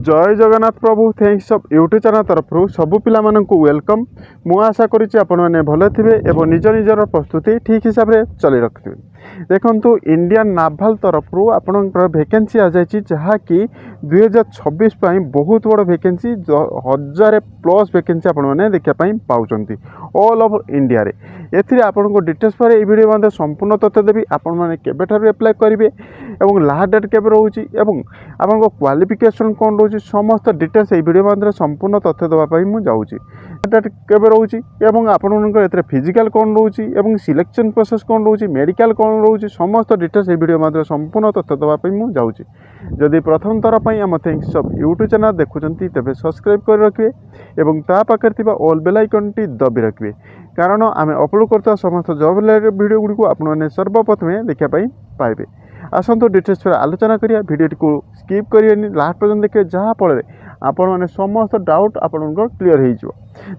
जय जगन्नाथ प्रभु thanks of YouTube channel तरफ सबु पिला वेलकम। मु आशा करुच्ची आपण मैंने भल थे और निज निजर प्रस्तुति ठीक हिसाब से चली रखिए। देखु इंडियन नाभाल तरफ आपणकर वैकेंसी आ जाए जहाँकि 2026 बहुत बड़ वैकेंसी 1000 प्लस वैकेंसी आपण मैंने देखापी पाँच ऑल ओवर इंडिया रे। एथिरे आपनको डिटेल्स पर ये वीडियो मध्य संपूर्ण तथ्य देवी आपण मैंने केबेठार एप्लाय करेंगे और लास्ट डेट केबे रोचे और आपन क्वालिफिकेशन कौन रोचे समस्त डिटेल्स ये वीडियो मध्य संपूर्ण तथ्य देवाई मुझे जाऊँगी। डेट केबे रोचे और आपंकर फिजिकल कौन रोचे और सिलेक्शन प्रोसेस कौन रोचे मेडिकल कौन रोचे समस्त डिटेल्स ये वीडियो मध्य संपूर्ण तथ्य देवाई मुझे जाऊँगी। जदि प्रथम थर पर आम थैंक्स ऑफ यूट्यूब चैनल देखुं तेज सब्सक्राइब कर रखिए और ता पाखे ऑल बेल आइकन टी दबी रखिए कारण आम अपलोड करता समस्त जॉब रिलेटेड वीडियो गुड़ी आपने सर्वप्रथमे देखापी पाइबे। आसतु डिटेल्स पर आलोचना करिया वीडियो को स्किप करिए लास्ट पर्यंत देखिए जहाँफल आपण मैंने समस्त डाउट आपंकर क्लीयर हो।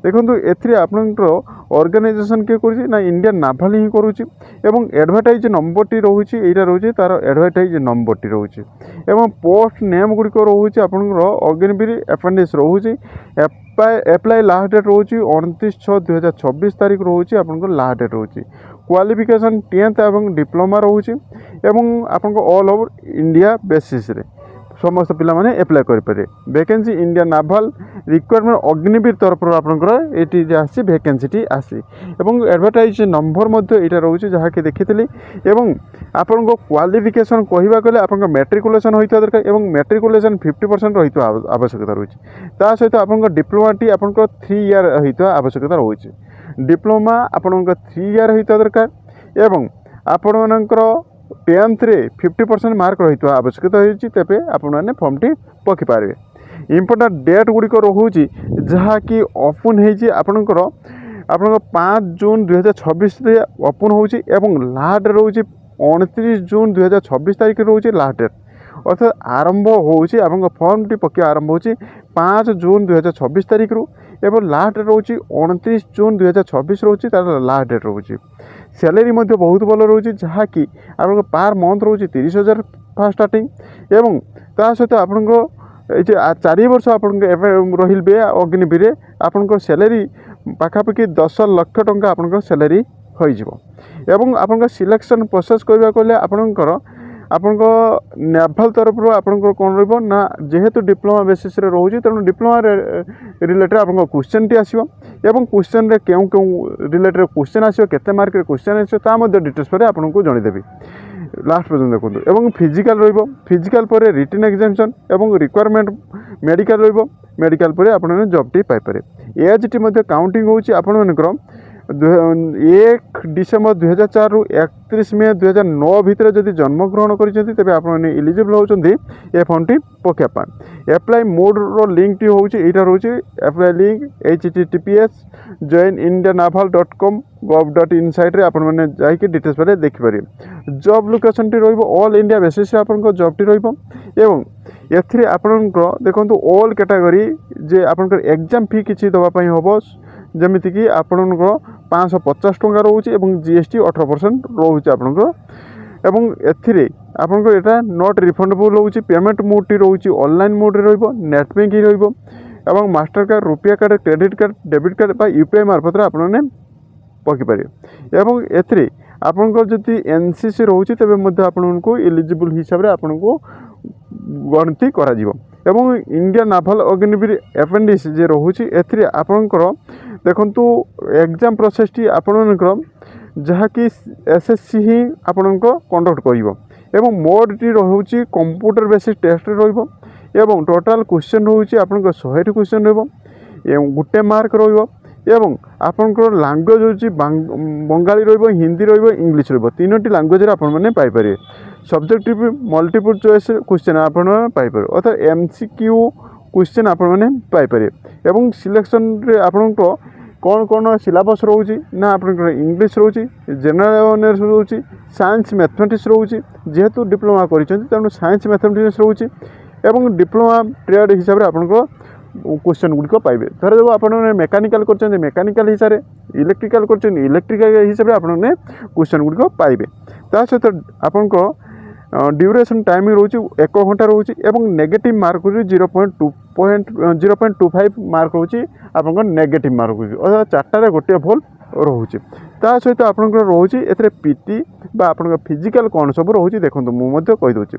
देखो एथिरे आपंकर ऑर्गेनाइजेशन किए कर ना इंडियन नाभाल ही करुच्ची एवं एडवर्टाइज नंबर टी रोचे यहाँ रोचे तार एडवर्टाइज नंबर टी रोचे एवं पोस्ट नेम गुड़िक रोचे आपंकर अग्निवीर अपेंडिक्स रोचे एप्लाई लास्ट डेट रोचे 29/6/2026 तारीख रोचे आपंकर लास्ट डेट रोचे क्वालिफिकेशन 10th एवं डिप्लोमा रोचे एवं आपंकर ऑल ओवर इंडिया बेसिस रे समस्त पिला माने एप्लाई करें। Vacancy Indian naval requirement Agniveer तरफ आपंकर ये आसी वैकेंसी आसी एवं एडवर्टाइज नंबर यहाँ रोचे जहाँकि देखी एवं आपण क्वालिफिकेशन कहवा गले आप मैट्रिकुलेसन होता दरकार एवं मैट्रिकुलेसन 50% रही आवश्यकता रोचे ता सहित आप डिप्लोमा टी आप 3 ईयर होता आवश्यकता रोचे डिप्लोमा आपंकर 3 ईयर होता दरकार एवं आपण मानकर 10th रे 50% मार्क रही आवश्यकता होती तेरे आपने फॉर्म टी पकई पारे। इम्पोर्टाट डेट गुड़िक रोचे जहाँकि ओपन होपणकर 5 जून 2026 ओपन हो लास्ट डेट रोचे 29 जून 2026 तारीख रोचे लास्ट डेट अर्थात आरंभ हो फॉर्म टी पकड़ आरंभ हो 5 जून 2026 तारीख रू एवं लास्ट डेट रोचे 29 जून 2026 रोचे तार लास्ट डेट रोचे। सैलरी बहुत भल रोचे जहाँकि आप पार मंथ रोचे 30,000 फास्ट स्टार्टिंग एवं ता सहित आपको 4 वर्ष आप रे अग्निवीर आपंकर सैलरी पाखापाखि 10 लाख टंका आपंकर सैलरी हो आपंकर सिलेक्शन प्रोसेस कहवा गले आपंकर नाभाल तरफ आपंकर कौन रहा जेहेतु डिप्लोमा बेसिस रे रोचे तेणु डिप्लोमा रिलेटेड आप क्वेश्चन टी आसो एवं क्वेश्चन रे क्यों रिलेटेड क्वेश्चन आसो केते मार्क रे क्वेश्चन आसो डिटेल्स पर आपको जनईदेवी लास्ट पर्यटन देखो एवं फिजिकल फिजिकल पर रिटन एग्जामिनेशन एवं रिक्वायरमेंट मेडिकल मेडिकल पर आप जॉब टी पाइपर एज टी काउंटिंग होची आपनकर 1 डिसेम्बर 2004 रु 31 मे 2009 भितर जदि जन्मग्रहण करेंगे आपने इलिजिबल होती ए फॉर्म टी पकड़ा। एप्लाई मोड रो लिंक टी होटा रोचे apply link https joinindianaval.com.gov.in site रे आपन माने जाइके डिटेल्स पर देखिपारे। जॉब लोकेशन टी रोइबो ऑल इंडिया बेसिस आपन जॉब टी रोइबो एवं एथिरे आपनकर देखंतु ऑल कैटेगरी जे आपनकर एग्जाम फी किछि दवा पई होबो जमीक आपंकर 550 टंका रोचे जीएसटी 18% रोचे आपंकर एवं एथिरे आपंकर एटा नॉट रिफंडेबल रोचे पेमेंट मोड टी रोचे ऑनलाइन मोड रे रोइबो नेट बैंकिंग रोइबो एवं मास्टर कार्ड रुपया card credit card debit card बा यूपीआई मार्फत आपने पकई पारे एवं एथिरे आपंकर जदि एनसीसी रोचे तेबे मध्ये आपनको एलिजिबल हिसाब रे आपनको गणति करा जिवो एवं इंडियन नाभाल अग्निवीर अपेंडिक्स जे रोचे एथिरे आपंकर देखंतु एग्जाम प्रोसेस टी आपनकर जहाँकि एसएससी ही आपनको कंडक्ट करिवो एवं मोड टी रोचे कंप्यूटर बेसिक टेस्ट रोइबो एवं टोटाल क्वेश्चन रोचे आपनकर 100 क्वेश्चन रोइबो एवं गुटे मार्क रोइबो एवं आपनकर लैंग्वेज होची बंगाली रोइबो हिंदी रोइबो इंग्लिश रोइबो तीनोटी लैंग्वेज रे आपन माने पाइ पारे। सब्जेक्टिव मल्टीपल चॉइस क्वेश्चन आपन पाइ पारे अर्थात एमसीक्यू क्वेश्चन आपन माने पाइ पारे एवं सिलेक्शन रे आपनको कौन कौन सिलेबस रोचे ना आपनकर इंग्लिश रोचे जनरल अवेयरनेस रोचे साइंस मैथमेटिक्स रोचे जेहेतु डिप्लोमा करिसेंती तेणु साइंस मैथमेटिक्स रोचे एवं डिप्लोमा ट्रेड हिसाब रे आपनको क्वेश्चन गुड़िक पाइबे। धर जो आप मेकानिकल कर मेकानिकल हिसाब से इलेक्ट्रिकल कर इलेक्ट्रिकल हिसाब से आपने क्वेश्चन गुड़िक पाइबे। ता सहित आपन ड्यूरेशन टाइमिंग रोचे 1 घंटा रोचे एवं नेगेटिव मार्क रोचे 0.25 मार्क रोचे आपंकर नेगेटिव मार्क रोचे अर्थात 4टारे गोटे भूल रोचे ता सहित आपंकर रोचे ए पीटी बा आपन फिजिकल कौन सब रोचे देखो मुझे कहीदे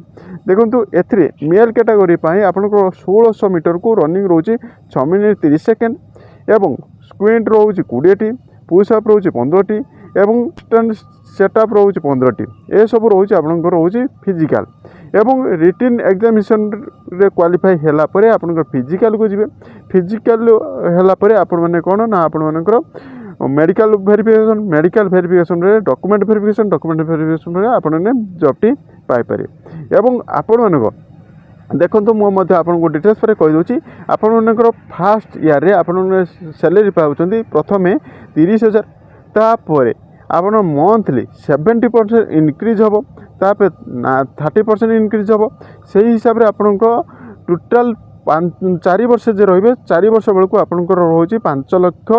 देखो ए मेल कैटेगरी आपंकर 1600 मीटर को रनिंग रोचे 6 मिनिट 30 सेकेंड एवं स्क्विंट रोचे 20टी पुशअप रोचे 15टी एवं स्टैंड सेटअप रोचे 15टी ए सब रोचे आपंकर रोचे फिजिकल एवं रिटिन एग्जामिनेशन रे क्वालिफाई हैला परे आपनकर फिजिकल को जिवे फिजिकल हैला परे आपण माने कोन ना आपण मानकर मेडिकल वेरिफिकेशन रे डॉक्यूमेंट वेरिफिकेशन रे आपण ने जॉबटी पाई पारे एवं आपण मानक देखो मुझे आपको डिटेल्स पर कहीदे आपण मानकर फास्ट ईयर रे आपण सैलरी पाउछंती प्रथमे 30,000 तापर आपण मंथली 70% इनक्रीज हम तापर 30% इनक्रीज हम से हिसाब से आपण टोटाल 4 वर्ष जे रे 4 वर्ष बेलू आपंकर रोचे 5 लाख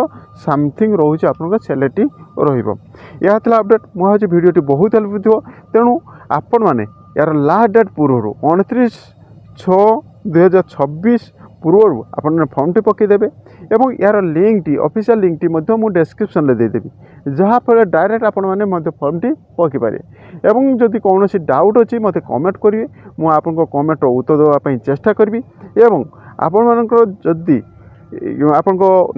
समथिंग रोचे आप सैलरी रहा अपडेट मुझे भिडियोटी बहुत हेल्प थो तेणु आपण मैंने यार लास्ट डेट पूर्व 29/6/2026 पूर्व आपन फॉर्म टी पकईदेवे और यार link T official link T मु डिस्क्रिप्शन में देदेवी जहाँफल डायरेक्ट आपण मैंने फॉर्म टी पकई पारे एवं जदि कौन डाउट अच्छी मत कमेंट करेंगे मुझे कमेंटर उत्तर देवाई चेष्टा करी एवं आपण मानकर जदि आपण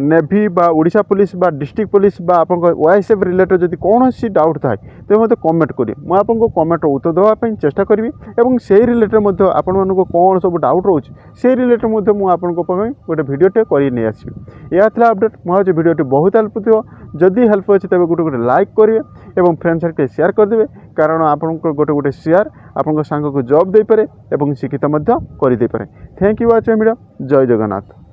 नेवी बा ओडिशा पुलिस बा डिस्ट्रिक्ट पुलिस बा आपण ओएसएफ रिलेटेड जदि कौन डाउट थाए तो मत कमेंट करें मुझे कमेंटर उत्तर देवाई चेष्टा करी एवं से रिलेटेड आपण मानक कौन सब डाउट रोचे से रिलेटेड मुझे गोटे भिडियोटे कर आसबि यह अपडेट मुझे भिडियोटी बहुत हेल्प थो जदि हेल्प अच्छे तेज गोटे गोटे लाइक करेंगे और फ्रेंड सर्कल शेयर करदे कारण आपण गोटे गोटे शेयर आपण सांग को जॉब दे पारे और शिक्षित कर थैंक यू वाचिंग वीडियो जय जगन्नाथ।